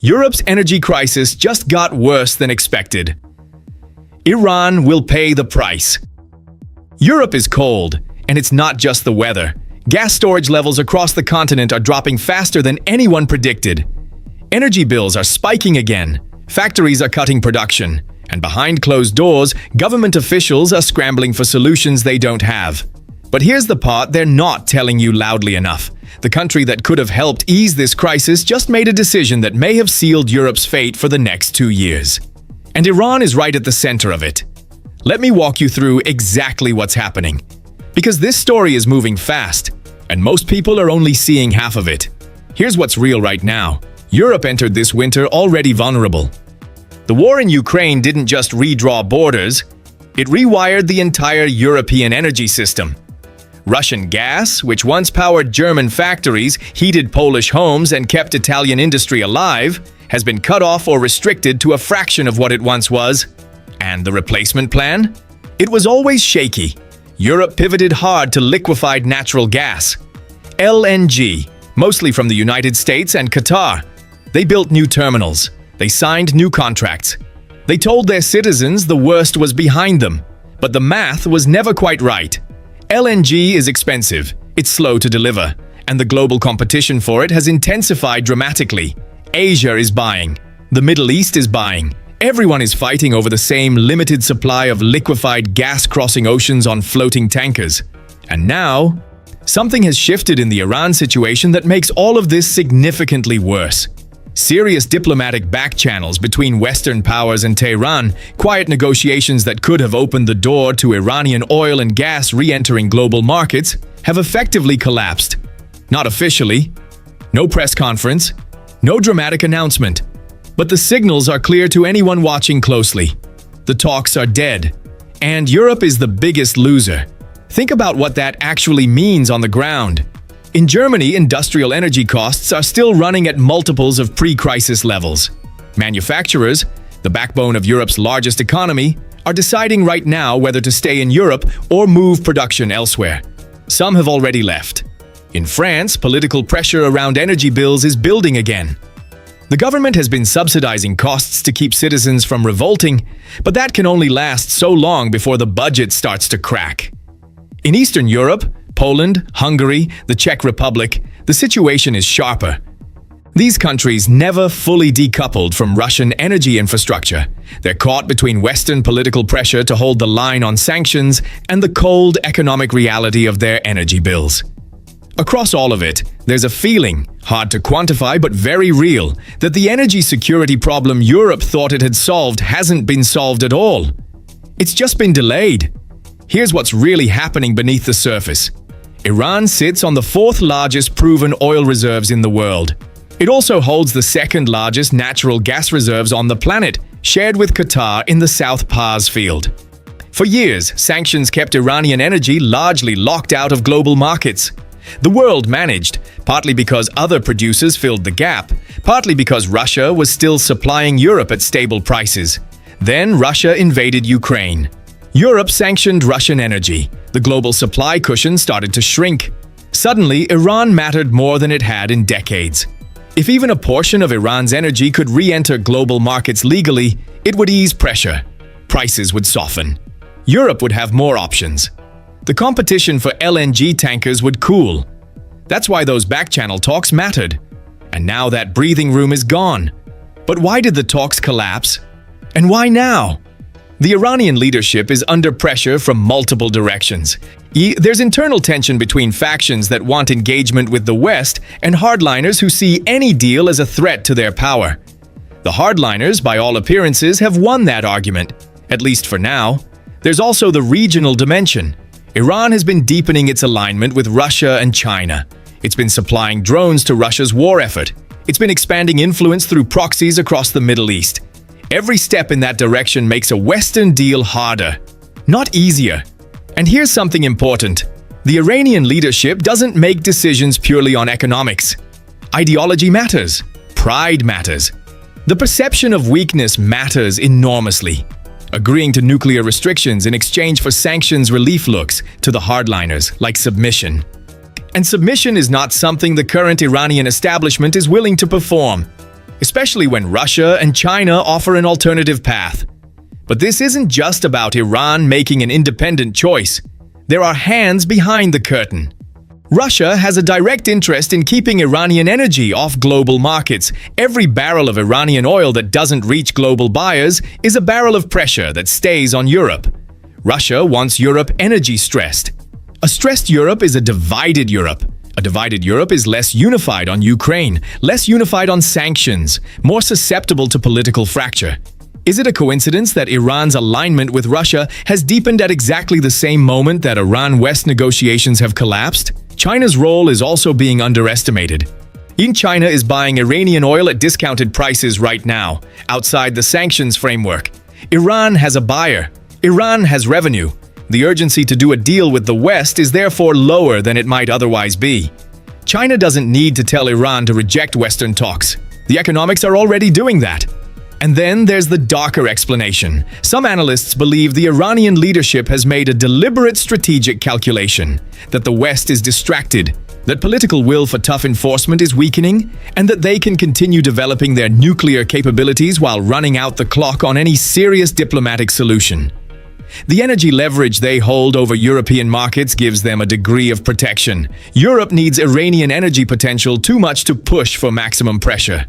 Europe's energy crisis just got worse than expected. Iran will pay the price. Europe is cold, and it's not just the weather. Gas storage levels across the continent are dropping faster than anyone predicted. Energy bills are spiking again, factories are cutting production, and behind closed doors, government officials are scrambling for solutions they don't have. But here's the part they're not telling you loudly enough. The country that could have helped ease this crisis just made a decision that may have sealed Europe's fate for the next 2 years. And Iran is right at the center of it. Let me walk you through exactly what's happening. Because this story is moving fast, and most people are only seeing half of it. Here's what's real right now. Europe entered this winter already vulnerable. The war in Ukraine didn't just redraw borders, it rewired the entire European energy system. Russian gas, which once powered German factories, heated Polish homes, and kept Italian industry alive, has been cut off or restricted to a fraction of what it once was. And the replacement plan? It was always shaky. Europe pivoted hard to liquefied natural gas. LNG, mostly from the United States and Qatar. They built new terminals. They signed new contracts. They told their citizens the worst was behind them. But the math was never quite right. LNG is expensive, it's slow to deliver, and the global competition for it has intensified dramatically. Asia is buying. The Middle East is buying. Everyone is fighting over the same limited supply of liquefied gas crossing oceans on floating tankers. And now, something has shifted in the Iran situation that makes all of this significantly worse. Serious diplomatic back channels between Western powers and Tehran, quiet negotiations that could have opened the door to Iranian oil and gas re-entering global markets, have effectively collapsed. Not officially. No press conference. No dramatic announcement. But the signals are clear to anyone watching closely. The talks are dead. And Europe is the biggest loser. Think about what that actually means on the ground. In Germany, industrial energy costs are still running at multiples of pre-crisis levels. Manufacturers, the backbone of Europe's largest economy, are deciding right now whether to stay in Europe or move production elsewhere. Some have already left. In France, political pressure around energy bills is building again. The government has been subsidizing costs to keep citizens from revolting, but that can only last so long before the budget starts to crack. In Eastern Europe, Poland, Hungary, the Czech Republic, the situation is sharper. These countries never fully decoupled from Russian energy infrastructure. They're caught between Western political pressure to hold the line on sanctions and the cold economic reality of their energy bills. Across all of it, there's a feeling, hard to quantify but very real, that the energy security problem Europe thought it had solved hasn't been solved at all. It's just been delayed. Here's what's really happening beneath the surface. Iran sits on the 4th largest proven oil reserves in the world. It also holds the 2nd largest natural gas reserves on the planet, shared with Qatar in the South Pars field. For years, sanctions kept Iranian energy largely locked out of global markets. The world managed, partly because other producers filled the gap, partly because Russia was still supplying Europe at stable prices. Then Russia invaded Ukraine. Europe sanctioned Russian energy. The global supply cushion started to shrink. Suddenly, Iran mattered more than it had in decades. If even a portion of Iran's energy could re-enter global markets legally, it would ease pressure. Prices would soften. Europe would have more options. The competition for LNG tankers would cool. That's why those back-channel talks mattered. And now that breathing room is gone. But why did the talks collapse? And why now? The Iranian leadership is under pressure from multiple directions. There's internal tension between factions that want engagement with the West and hardliners who see any deal as a threat to their power. The hardliners, by all appearances, have won that argument, at least for now. There's also the regional dimension. Iran has been deepening its alignment with Russia and China. It's been supplying drones to Russia's war effort. It's been expanding influence through proxies across the Middle East. Every step in that direction makes a Western deal harder, not easier. And here's something important. The Iranian leadership doesn't make decisions purely on economics. Ideology matters. Pride matters. The perception of weakness matters enormously. Agreeing to nuclear restrictions in exchange for sanctions relief looks, to the hardliners, like submission. And submission is not something the current Iranian establishment is willing to perform. especially when Russia and China offer an alternative path. But this isn't just about Iran making an independent choice. There are hands behind the curtain. Russia has a direct interest in keeping Iranian energy off global markets. Every barrel of Iranian oil that doesn't reach global buyers is a barrel of pressure that stays on Europe. Russia wants Europe energy stressed. A stressed Europe is a divided Europe. A divided Europe is less unified on Ukraine, less unified on sanctions, more susceptible to political fracture. Is it a coincidence that Iran's alignment with Russia has deepened at exactly the same moment that Iran-West negotiations have collapsed? China's role is also being underestimated. China is buying Iranian oil at discounted prices right now, outside the sanctions framework. Iran has a buyer. Iran has revenue. The urgency to do a deal with the West is therefore lower than it might otherwise be. China doesn't need to tell Iran to reject Western talks. The economics are already doing that. And then there's the darker explanation. Some analysts believe the Iranian leadership has made a deliberate strategic calculation, that the West is distracted, that political will for tough enforcement is weakening, and that they can continue developing their nuclear capabilities while running out the clock on any serious diplomatic solution. The energy leverage they hold over European markets gives them a degree of protection. Europe needs Iranian energy potential too much to push for maximum pressure.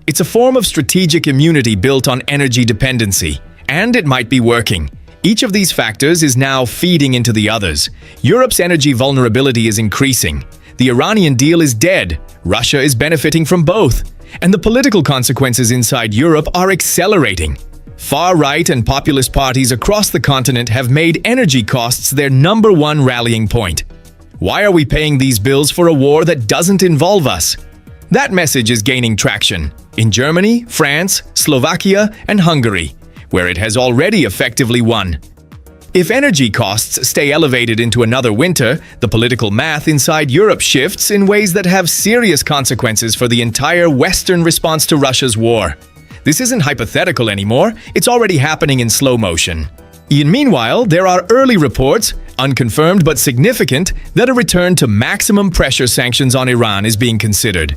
It's a form of strategic immunity built on energy dependency, and it might be working. Each of these factors is now feeding into the others. Europe's energy vulnerability is increasing. The Iranian deal is dead. Russia is benefiting from both. And the political consequences inside Europe are accelerating. Far-right and populist parties across the continent have made energy costs their #1 rallying point. Why are we paying these bills for a war that doesn't involve us? That message is gaining traction in Germany, France, Slovakia, and Hungary, where it has already effectively won. If energy costs stay elevated into another winter, the political math inside Europe shifts in ways that have serious consequences for the entire Western response to Russia's war. This isn't hypothetical anymore, it's already happening in slow motion. Meanwhile, there are early reports, unconfirmed but significant, that a return to maximum pressure sanctions on Iran is being considered.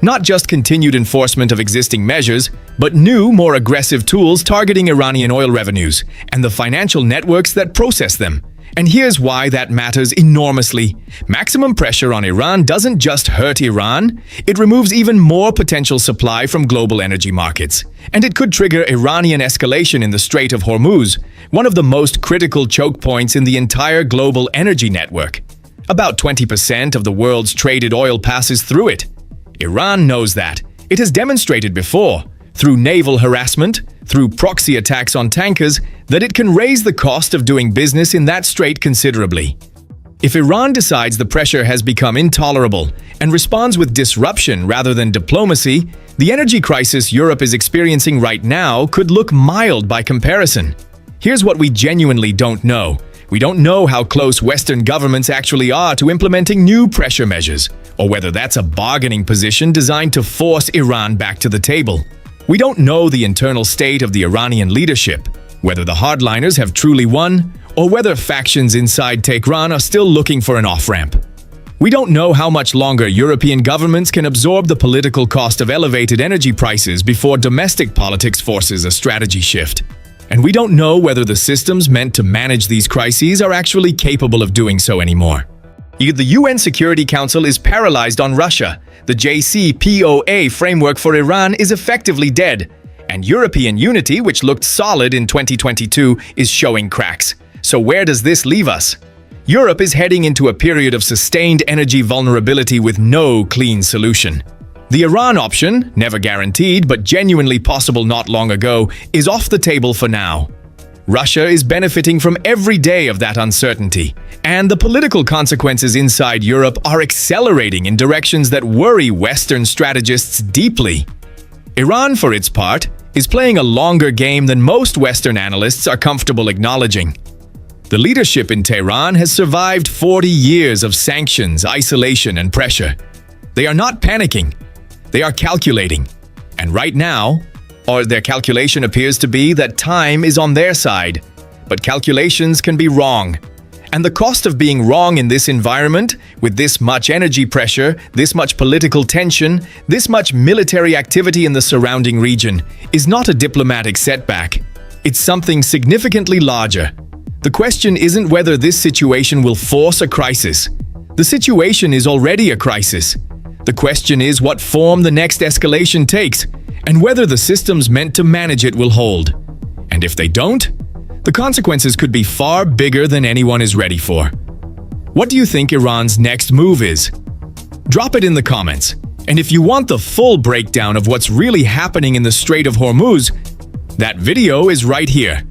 Not just continued enforcement of existing measures, but new, more aggressive tools targeting Iranian oil revenues and the financial networks that process them. And here's why that matters enormously. Maximum pressure on Iran doesn't just hurt Iran, it removes even more potential supply from global energy markets. And it could trigger Iranian escalation in the Strait of Hormuz, one of the most critical choke points in the entire global energy network. About 20% of the world's traded oil passes through it. Iran knows that. It has demonstrated before, through naval harassment, through proxy attacks on tankers, that it can raise the cost of doing business in that strait considerably. If Iran decides the pressure has become intolerable and responds with disruption rather than diplomacy, the energy crisis Europe is experiencing right now could look mild by comparison. Here's what we genuinely don't know. We don't know how close Western governments actually are to implementing new pressure measures, or whether that's a bargaining position designed to force Iran back to the table. We don't know the internal state of the Iranian leadership, whether the hardliners have truly won, or whether factions inside Tehran are still looking for an off-ramp. We don't know how much longer European governments can absorb the political cost of elevated energy prices before domestic politics forces a strategy shift. And we don't know whether the systems meant to manage these crises are actually capable of doing so anymore. The UN Security Council is paralyzed on Russia. The JCPOA framework for Iran is effectively dead. And European unity, which looked solid in 2022, is showing cracks. So where does this leave us? Europe is heading into a period of sustained energy vulnerability with no clean solution. The Iran option, never guaranteed but genuinely possible not long ago, is off the table for now. Russia is benefiting from every day of that uncertainty, and the political consequences inside Europe are accelerating in directions that worry Western strategists deeply. Iran, for its part, is playing a longer game than most Western analysts are comfortable acknowledging. The leadership in Tehran has survived 40 years of sanctions, isolation, and pressure. They are not panicking. They are calculating. And right now, or their calculation appears to be that time is on their side. But calculations can be wrong. And the cost of being wrong in this environment, with this much energy pressure, this much political tension, this much military activity in the surrounding region, is not a diplomatic setback. It's something significantly larger. The question isn't whether this situation will force a crisis. The situation is already a crisis. The question is what form the next escalation takes, and whether the systems meant to manage it will hold. And if they don't, the consequences could be far bigger than anyone is ready for. What do you think Iran's next move is? Drop it in the comments. And if you want the full breakdown of what's really happening in the Strait of Hormuz, that video is right here.